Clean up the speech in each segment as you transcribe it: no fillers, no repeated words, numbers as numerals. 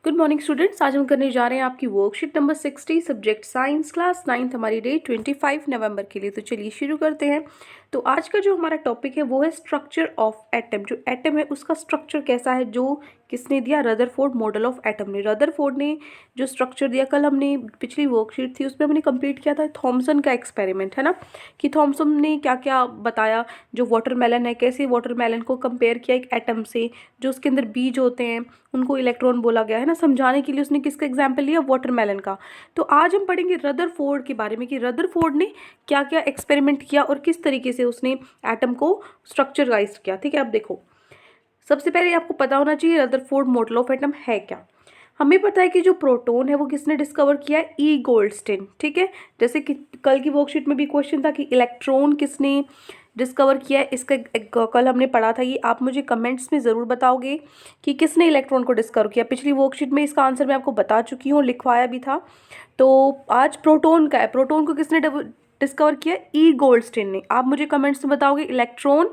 Good morning students. आज हम करने जा रहे हैं आपकी worksheet number 60 subject science class 9th हमारी डेट 25 नवंबर के लिए। तो चलिए शुरू करते हैं। तो आज का जो हमारा टॉपिक है वो है स्ट्रक्चर ऑफ एटम। जो एटम है उसका स्ट्रक्चर कैसा है, जो किसने दिया, रदरफोर्ड मॉडल ऑफ एटम ने। रदरफोर्ड ने जो स्ट्रक्चर दिया, कल हमने पिछली वर्कशीट थी उसमें हमने कंप्लीट किया था थॉमसन का एक्सपेरिमेंट, है ना, कि थॉमसन ने क्या क्या बताया। जो वाटरमेलन है, कैसे वाटरमेलन को कंपेयर किया एक एटम से, जो उसके अंदर बीज होते हैं उनको इलेक्ट्रॉन बोला गया है ना, समझाने के लिए उसने किसका एग्जाम्पल लिया, वाटरमेलन का। तो आज हम पढ़ेंगे रदरफोर्ड के बारे में कि रदरफोर्ड ने क्या क्या एक्सपेरिमेंट किया और किस तरीके से उसने एटम को स्ट्रक्चराइज किया। ठीक है, अब देखो, सबसे पहले आपको पता होना चाहिए रदरफोर्ड मॉडल ऑफ एटम है क्या। हमें पता है कि जो प्रोटॉन है वो किसने डिस्कवर किया है, ई गोल्डस्टीन। ठीक है, जैसे कि कल की वर्कशीट में भी क्वेश्चन था कि इलेक्ट्रॉन किसने डिस्कवर किया है, इसका कल हमने पढ़ा था। ये आप मुझे कमेंट्स में ज़रूर बताओगे कि किसने इलेक्ट्रॉन को डिस्कवर किया। पिछली वर्कशीट में इसका आंसर मैं आपको बता चुकी हूँ, लिखवाया भी था। तो आज प्रोटॉन का है, प्रोटॉन को किसने डिस्कवर किया, ई गोल्डस्टीन ने। आप मुझे कमेंट्स में बताओगे इलेक्ट्रॉन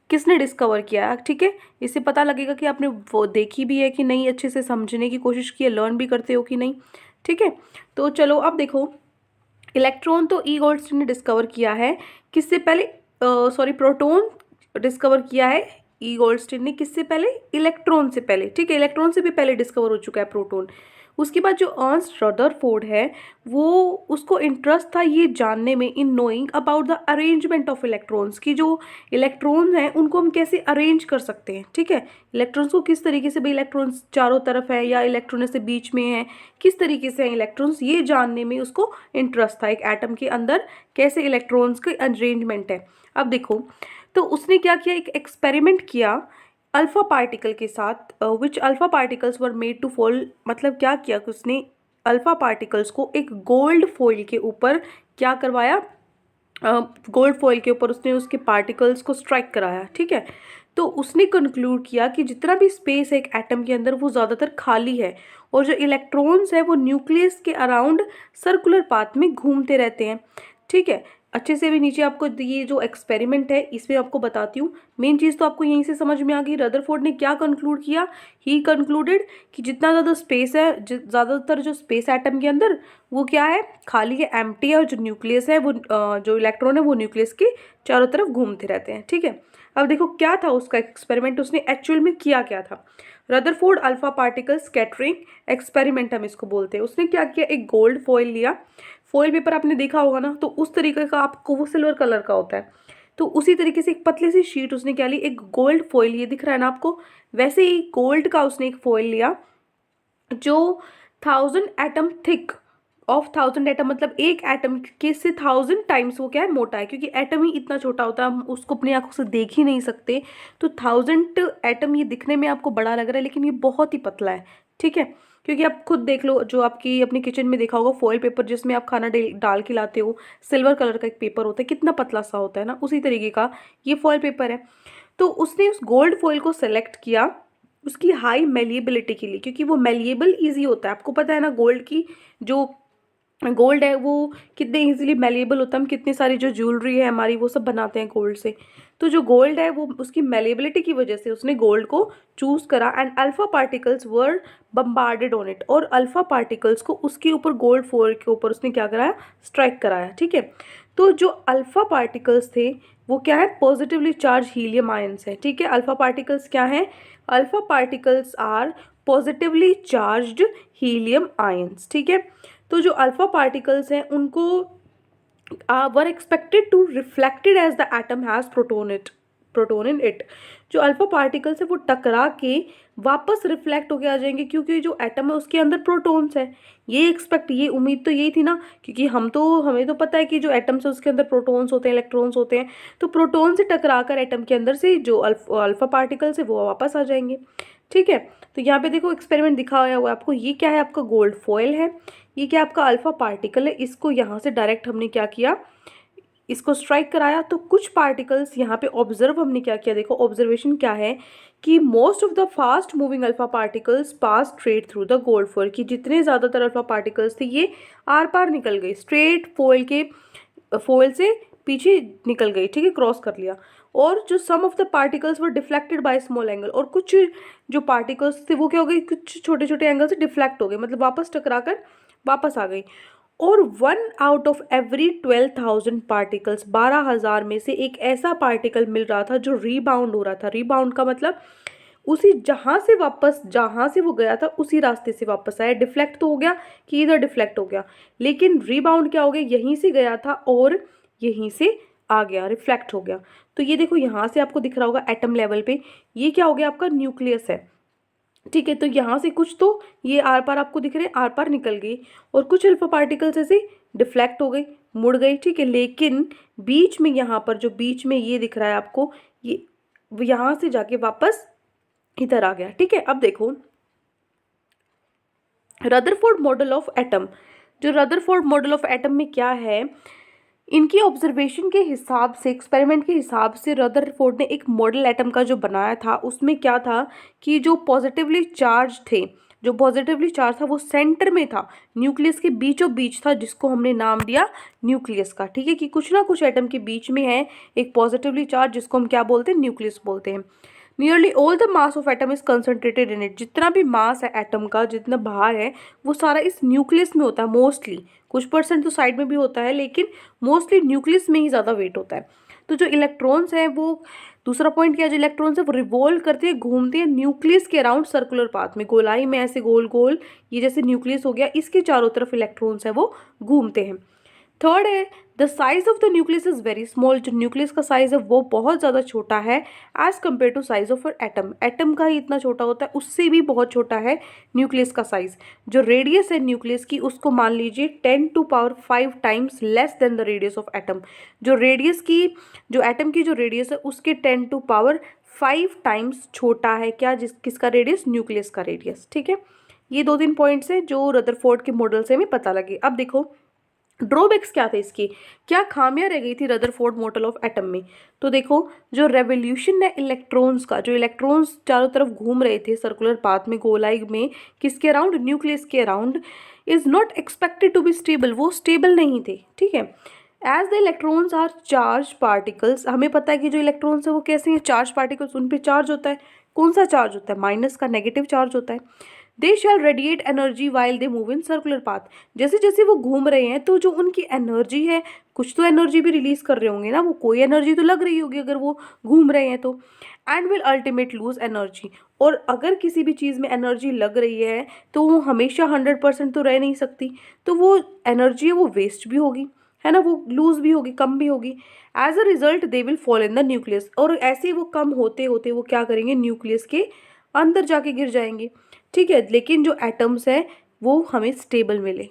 किसने डिस्कवर किया है। ठीक है, इससे पता लगेगा कि आपने वो देखी भी है कि नहीं, अच्छे से समझने की कोशिश की है, लर्न भी करते हो कि नहीं। ठीक है, तो चलो अब देखो, इलेक्ट्रॉन तो ई गोल्डस्टीन ने डिस्कवर किया है। किससे पहले, प्रोटॉन डिस्कवर किया है ई गोल्डस्टीन ने, किससे पहले, इलेक्ट्रॉन से पहले। ठीक है, इलेक्ट्रॉन से भी पहले डिस्कवर हो चुका है प्रोटॉन। उसके बाद जो अर्नस्ट रदरफोर्ड है, वो उसको इंटरेस्ट था ये जानने में, in knowing about the arrangement of electrons, की जो इलेक्ट्रॉन्स हैं उनको हम कैसे अरेंज कर सकते हैं। ठीक है, इलेक्ट्रॉन्स को किस तरीके से, भाई इलेक्ट्रॉन्स चारों तरफ है या इलेक्ट्रॉन से बीच में है, किस तरीके से हैं इलेक्ट्रॉन्स, ये जानने में उसको इंटरेस्ट था। एक एटम के अंदर कैसे इलेक्ट्रॉन्स के अरेंजमेंट है। अब देखो, तो उसने क्या किया, एक एक्सपेरिमेंट किया अल्फा पार्टिकल के साथ, which alpha particles were made to fall. मतलब क्या किया कि उसने अल्फा पार्टिकल्स को एक गोल्ड फॉइल के ऊपर क्या करवाया, गोल्ड फॉइल के ऊपर उसने उसके पार्टिकल्स को स्ट्राइक कराया। ठीक है, तो उसने कंक्लूड किया कि जितना भी स्पेस है एक एटम के अंदर वो ज़्यादातर खाली है, और जो इलेक्ट्रॉन्स है वो न्यूक्लियस के अराउंड सर्कुलर पाथ में घूमते रहते हैं। ठीक है, अच्छे से भी नीचे आपको ये जो एक्सपेरिमेंट है इसमें आपको बताती हूँ। मेन चीज़ तो आपको यहीं से समझ में आ गई। रदरफोर्ड ने क्या कंक्लूड किया, ही कंक्लूडेड कि जितना ज़्यादा स्पेस है, ज़्यादातर जो स्पेस एटम के अंदर वो क्या है, खाली है, एम्प्टी है, और जो न्यूक्लियस है वो जो इलेक्ट्रॉन है वो न्यूक्लियस के चारों तरफ घूमते रहते हैं। ठीक है, अब देखो क्या था उसका एक्सपेरिमेंट, उसने एक्चुअल में किया क्या था। Rutherford alpha particle scattering experiment हम इसको बोलते हैं। उसने क्या किया, एक गोल्ड फॉइल लिया, फॉइल पेपर आपने देखा होगा ना, तो उस तरीके का आपको वो सिल्वर कलर का होता है। तो उसी तरीके से एक पतली सी शीट उसने क्या ली, एक गोल्ड फॉइल, ये दिख रहा है ना आपको, वैसे ही गोल्ड का उसने एक फॉइल लिया जो 1000 एटम थिक ऑफ 1000 एटम, मतलब एक एटम के से 1000 टाइम्स वो क्या है, मोटा है, क्योंकि एटम ही इतना छोटा होता है, हम उसको अपनी आंखों से देख ही नहीं सकते। तो 1000 एटम, ये दिखने में आपको बड़ा लग रहा है लेकिन ये बहुत ही पतला है। ठीक है, क्योंकि आप खुद देख लो, जो आपकी अपनी किचन में देखा होगा फॉइल पेपर जिसमें आप खाना डाल के लाते हो, सिल्वर कलर का एक पेपर होता है, कितना पतला सा होता है ना, उसी तरीके का ये फॉइल पेपर है। तो उसने उस गोल्ड फॉइल को सेलेक्ट किया उसकी हाई मेलिएबिलिटी के लिए, क्योंकि वो मेलिएबल ईजी होता है। आपको पता है ना, गोल्ड की जो गोल्ड है वो कितने इजीली मेलिएबल होता है, हम कितनी सारी जो ज्वेलरी है हमारी वो सब बनाते हैं गोल्ड से। तो जो गोल्ड है वो उसकी मेलिएबिलिटी की वजह से उसने गोल्ड को चूज करा, and alpha particles were bombarded on it, और अल्फा पार्टिकल्स को उसके ऊपर गोल्ड फॉइल के ऊपर उसने क्या कराया, स्ट्राइक कराया। ठीक है, तो जो अल्फा पार्टिकल्स थे वो क्या है, पॉजिटिवली चार्ज हीलियम आयंस है। ठीक है, अल्फा पार्टिकल्स क्या है, alpha particles are positively charged helium ions. ठीक है, तो जो अल्फा पार्टिकल्स हैं उनको were expected to reflected as the atom has proton in it. जो अल्फा पार्टिकल्स है वो टकरा के वापस रिफ्लेक्ट होके आ जाएंगे, क्योंकि जो एटम है उसके अंदर प्रोटॉन्स है। ये उम्मीद तो यही थी ना, क्योंकि हमें तो पता है कि जो एटम्स है उसके अंदर प्रोटॉन्स होते हैं, इलेक्ट्रॉन्स होते हैं। तो प्रोटॉन से टकरा कर एटम के अंदर से जो अल्फा पार्टिकल्स है वो वापस आ जाएंगे। ठीक है, तो यहाँ पे देखो एक्सपेरिमेंट दिखाया हुआ है आपको, ये क्या है, आपका गोल्ड फॉइल है, ये क्या आपका अल्फा पार्टिकल है, इसको यहाँ से डायरेक्ट हमने क्या किया, इसको स्ट्राइक कराया। तो कुछ पार्टिकल्स यहाँ पे ऑब्जर्व हमने क्या किया, देखो ऑब्जर्वेशन क्या है कि most of the fast moving alpha particles pass straight through the gold foil, कि जितने ज़्यादातर अल्फा पार्टिकल्स थे ये आर पार निकल गए, स्ट्रेट फॉइल से पीछे निकल गई। ठीक है, क्रॉस कर लिया। और जो some of the particles were deflected by small angle, और कुछ जो पार्टिकल्स थे वो क्या हो गए, कुछ छोटे छोटे एंगल से डिफ्लेक्ट हो गए, मतलब वापस टकरा कर वापस आ गई। और 1/12,000 पार्टिकल्स, 12,000 में से एक ऐसा पार्टिकल मिल रहा था जो रीबाउंड हो रहा था। रीबाउंड का मतलब उसी जहाँ से वो गया था उसी रास्ते से वापस आया। डिफ्लेक्ट तो हो गया कि इधर डिफ्लेक्ट हो गया, लेकिन रीबाउंड क्या हो गया, यहीं से गया था और यहीं से आ गया, रिफ्लेक्ट हो गया। तो ये देखो यहाँ से आपको दिख रहा होगा एटम लेवल पे, ये क्या हो गया, आपका न्यूक्लियस है। ठीक है, तो यहाँ से कुछ तो ये आर पार आपको दिख रहे हैं, आर पार निकल गई, और कुछ अल्फा पार्टिकल्स ऐसे डिफ्लेक्ट हो गई, मुड़ गई। ठीक है, लेकिन बीच में यहाँ पर जो बीच में ये दिख रहा है आपको, ये यहाँ से जाके वापस इधर आ गया। ठीक है, अब देखो रदरफोर्ड मॉडल ऑफ एटम। जो रदरफोर्ड मॉडल ऑफ एटम में क्या है, इनकी ऑब्जर्वेशन के हिसाब से, एक्सपेरिमेंट के हिसाब से रदरफोर्ड ने एक मॉडल एटम का जो बनाया था, उसमें क्या था कि जो पॉजिटिवली चार्ज थे, जो पॉजिटिवली चार्ज था वो सेंटर में था, न्यूक्लियस के बीचों बीच था, जिसको हमने नाम दिया न्यूक्लियस का। ठीक है, कि कुछ ना कुछ एटम के बीच में है एक पॉजिटिवली चार्ज, जिसको हम क्या बोलते हैं, न्यूक्लियस बोलते हैं। Nearly all the mass of atom is concentrated in it. जितना भी मास है एटम का, जितना बाहर है, वो सारा इस न्यूक्लियस में होता है मोस्टली। कुछ परसेंट तो साइड में भी होता है, लेकिन मोस्टली न्यूक्लियस में ही ज़्यादा वेट होता है। तो जो इलेक्ट्रॉन्स हैं वो, दूसरा पॉइंट क्या है, जो इलेक्ट्रॉन्स है वो रिवॉल्व करते हैं, घूमते हैं न्यूक्लियस के अराउंड सर्कुलर पाथ में, गोलाई में ऐसे गोल गोल, ये जैसे न्यूक्लियस हो गया, इसके चारों तरफ इलेक्ट्रॉन्स है वो घूमते हैं। थर्ड है the size of the nucleus is very small. जो न्यूक्लियस का साइज है वो बहुत ज़्यादा छोटा है as compare to size of atom. Atom का ही इतना छोटा होता है, उससे भी बहुत छोटा है न्यूक्लियस का साइज। जो रेडियस है न्यूक्लियस की, उसको मान लीजिए 10⁵ times less than the radius of atom. जो रेडियस की, जो एटम की जो रेडियस है उसके 10⁵ टाइम्स छोटा है क्या, किसका रेडियस, न्यूक्लियस का रेडियस। ठीक है, ये 2-3 पॉइंट्स हैं जो रदरफोर्ड के मॉडल से हमें पता लगे। अब देखो ड्रॉबैक्स क्या थे इसकी, क्या खामियां रह गई थी रदरफोर्ड मॉडल ऑफ एटम में। तो देखो जो रेवोल्यूशन है इलेक्ट्रॉन्स का, जो इलेक्ट्रॉन्स चारों तरफ घूम रहे थे सर्कुलर पाथ में, गोलाई में, किसके अराउंड, न्यूक्लियस के around, is not expected to be stable. वो स्टेबल नहीं थे। ठीक है, as the electrons are charge particles. हमें पता है कि जो इलेक्ट्रॉन्स है वो कैसे हैं, चार्ज पार्टिकल्स, उन पे चार्ज होता है। कौन सा चार्ज होता है, माइनस का, नेगेटिव चार्ज होता है। They shall radiate energy while they move in circular path. जैसे जैसे वो घूम रहे हैं तो जो उनकी एनर्जी है, कुछ तो एनर्जी भी रिलीज कर रहे होंगे ना, वो कोई एनर्जी तो लग रही होगी अगर वो घूम रहे हैं तो। And will ultimate lose energy. और अगर किसी भी चीज़ में एनर्जी लग रही है तो वो हमेशा 100% तो रह नहीं सकती, तो वो एनर्जी है वो वेस्ट भी होगी, है ना, वो लूज भी होगी, कम भी होगी। As a result they will fall in the nucleus. और ऐसे वो कम होते होते वो क्या करेंगे, न्यूक्लियस के अंदर जाके गिर जाएंगे। ठीक है, लेकिन जो एटम्स हैं वो हमें स्टेबल मिले,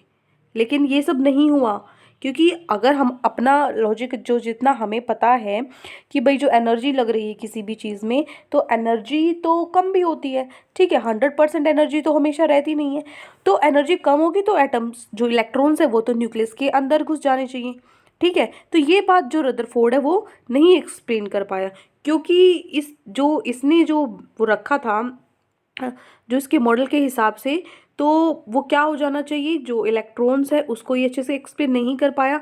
लेकिन ये सब नहीं हुआ, क्योंकि अगर हम अपना लॉजिक जो जितना हमें पता है कि भाई जो एनर्जी लग रही है किसी भी चीज़ में, तो एनर्जी तो कम भी होती है। ठीक है, 100% एनर्जी तो हमेशा रहती नहीं है, तो एनर्जी कम होगी तो एटम्स, जो इलेक्ट्रॉन्स है वो तो न्यूक्लियस के अंदर घुस जाने चाहिए। ठीक है, तो ये बात जो रदरफोर्ड है वो नहीं एक्सप्लेन कर पाया, क्योंकि इसने जो वो रखा था, जो इसके मॉडल के हिसाब से, तो वो क्या हो जाना चाहिए, जो इलेक्ट्रॉन्स है उसको ये अच्छे से एक्सप्लेन नहीं कर पाया।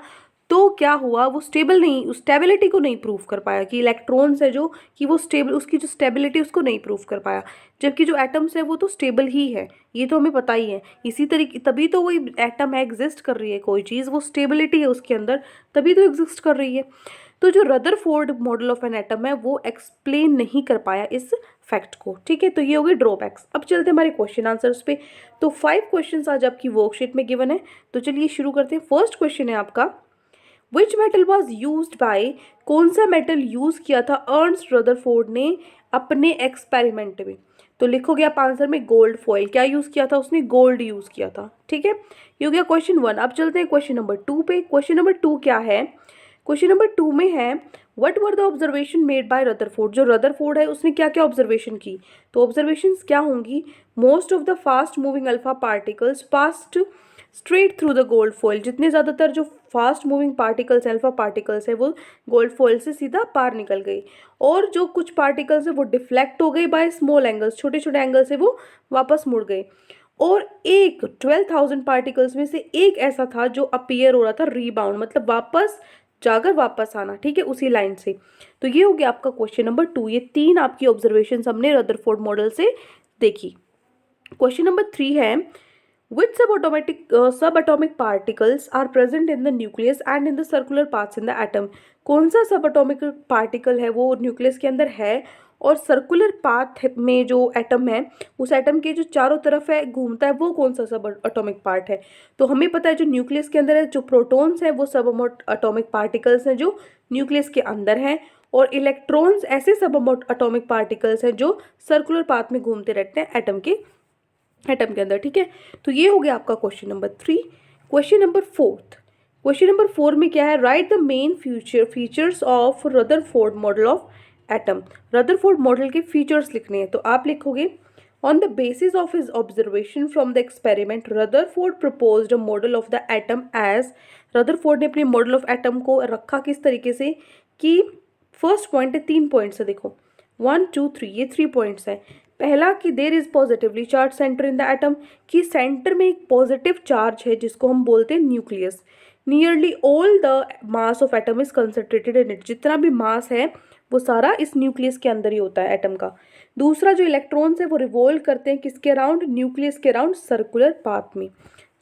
तो क्या हुआ, वो स्टेबल नहीं, उस स्टेबिलिटी को नहीं प्रूव कर पाया कि इलेक्ट्रॉन्स है जो, कि वो स्टेबल, उसकी जो स्टेबिलिटी उसको नहीं प्रूव कर पाया। जबकि जो एटम्स है वो तो स्टेबल ही है, ये तो हमें पता ही है। इसी तरीके, तभी तो वही एटम है, एग्जिस्ट कर रही है कोई चीज़, वो स्टेबिलिटी है उसके अंदर, तभी तो एग्जिस्ट कर रही है। तो जो Rutherford model of an atom है वो एक्सप्लेन नहीं कर पाया इस फैक्ट को। ठीक है, तो ये हो गई ड्रॉबैक्स। अब चलते हैं हमारे क्वेश्चन आंसर्स पे। तो 5 क्वेश्चंस आज आपकी वर्कशीट में गिवन है, तो चलिए शुरू करते हैं। फर्स्ट क्वेश्चन है आपका, which metal was use by, कौन सा मेटल यूज किया था अर्नस्ट रदरफोर्ड ने अपने एक्सपेरिमेंट में। तो लिखोगे आप आंसर में गोल्ड फॉइल। क्या यूज किया था उसने, गोल्ड यूज किया था। ठीक है, ये हो गया क्वेश्चन 1। अब चलते हैं क्वेश्चन नंबर 2 पे। क्वेश्चन नंबर 2 क्या है, क्वेश्चन नंबर 2 में है, what were the observation made by Rutherford. जो रदरफोर्ड है उसने क्या क्या ऑब्जर्वेशन की, तो ऑब्जर्वेशंस क्या होंगी, most of the fast moving alpha particles past straight through the gold foil. जितने ज़्यादातर जो fast moving particles, alpha particles है, वो गोल्ड फॉइल से सीधा पार निकल गई। और जो कुछ पार्टिकल्स है वो डिफ्लेक्ट हो गई बाय स्मॉल एंगल्स, छोटे छोटे एंगल से वो वापस मुड़ गए। और एक 12,000 पार्टिकल्स में से एक ऐसा था जो अपीयर हो रहा था रीबाउंड, मतलब वापस जाकर वापस आना, ठीक है, उसी लाइन से। तो ये हो गया आपका क्वेश्चन नंबर 2। ये 3 आपकी ऑब्जर्वेशन हमने रदरफोर्ड मॉडल से देखी। क्वेश्चन नंबर 3 है which subatomic particles are present in the nucleus and in the circular paths in the atom। कौन सा सबअटोमिक पार्टिकल है वो न्यूक्लियस के अंदर है और सर्कुलर पाथ में जो एटम है उस एटम के जो चारों तरफ है घूमता है, वो कौन सा सब एटॉमिक पार्ट है। तो हमें पता है जो न्यूक्लियस के अंदर है जो प्रोटॉन्स हैं वो सब एटॉमिक पार्टिकल्स हैं जो न्यूक्लियस के अंदर हैं, और इलेक्ट्रॉन्स ऐसे सब एटॉमिक पार्टिकल्स हैं जो सर्कुलर पाथ में घूमते रहते हैं एटम के अंदर, ठीक है। तो ये हो गया आपका क्वेश्चन नंबर 3। क्वेश्चन नंबर 4 में क्या है, write the main features of Rutherford model of atom. Rutherford model के फीचर्स लिखने हैं, तो आप लिखोगे on the basis of his observation from the experiment Rutherford proposed a model of the atom as. Rutherford ने अपने मॉडल ऑफ एटम को रखा किस तरीके से कि फर्स्ट पॉइंट है, 3 पॉइंट्स है, देखो 1 2 3, ये 3 पॉइंट्स है। पहला कि there is positively charge centre in the atom, कि सेंटर में एक पॉजिटिव चार्ज है जिसको हम बोलते हैं nucleus. Nearly all the mass of atom is concentrated in it, जितना भी मास है वो सारा इस न्यूक्लियस के अंदर ही होता है एटम का। दूसरा जो इलेक्ट्रॉन्स है वो रिवॉल्व करते हैं किसके अराउंड, न्यूक्लियस के अराउंड सर्कुलर पाथ में,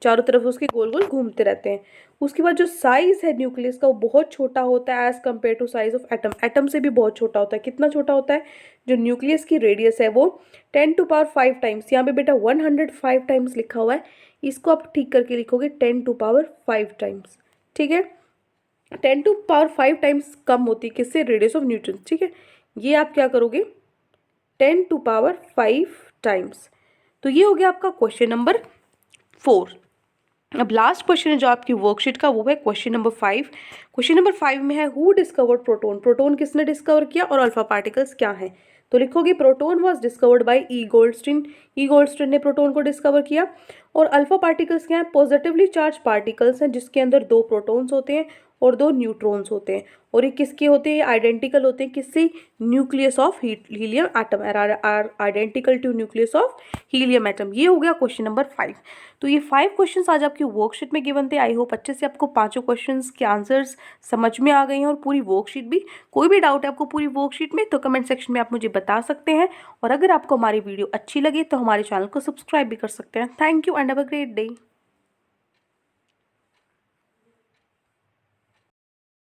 चारों तरफ उसके गोल गोल घूमते रहते हैं। उसके बाद जो साइज है न्यूक्लियस का वो बहुत छोटा होता है as compare to size of atom, atom से भी बहुत छोटा होता है। कितना छोटा होता है, जो न्यूक्लियस की रेडियस है वो 10⁵ टाइम्स, यहाँ पे बेटा 105 टाइम्स लिखा हुआ है, इसको आप ठीक करके लिखोगे 10⁵ टाइम्स, ठीक है। 10⁵ टाइम्स कम होती है किससे, रेडियस ऑफ न्यूटन, ठीक है। ये आप क्या करोगे 10⁵ टाइम्स। तो ये हो गया आपका क्वेश्चन नंबर 4। अब लास्ट क्वेश्चन है जो आपकी वर्कशीट का वो है क्वेश्चन नंबर 5। क्वेश्चन नंबर 5 में है हु डिस्कवर्ड प्रोटॉन। प्रोटॉन किसने डिस्कवर किया और अल्फा पार्टिकल्स क्या हैं। तो लिखोगे proton was discovered by E Goldstein. E Goldstein ने प्रोटॉन को डिस्कवर किया। और अल्फा पार्टिकल्स क्या हैं, पॉजिटिवली चार्ज पार्टिकल्स हैं जिसके अंदर 2 प्रोटॉन्स होते हैं और 2 न्यूट्रॉन्स होते हैं, और ये किसके होते हैं, आइडेंटिकल होते हैं किससे, nucleus of helium atom, are identical to nucleus of helium atom. ये हो गया क्वेश्चन नंबर 5। तो ये 5 क्वेश्चंस आज आपकी वर्कशीट में गिवन थे। आई होप अच्छे से आपको 5 क्वेश्चंस के आंसर्स समझ में आ गए हैं और पूरी वर्कशीट भी। कोई भी डाउट है आपको पूरी वर्कशीट में तो कमेंट सेक्शन में आप मुझे बता सकते हैं, और अगर आपको हमारी वीडियो अच्छी लगे तो हमारे चैनल को सब्सक्राइब भी कर सकते हैं। Thank you and have a great day.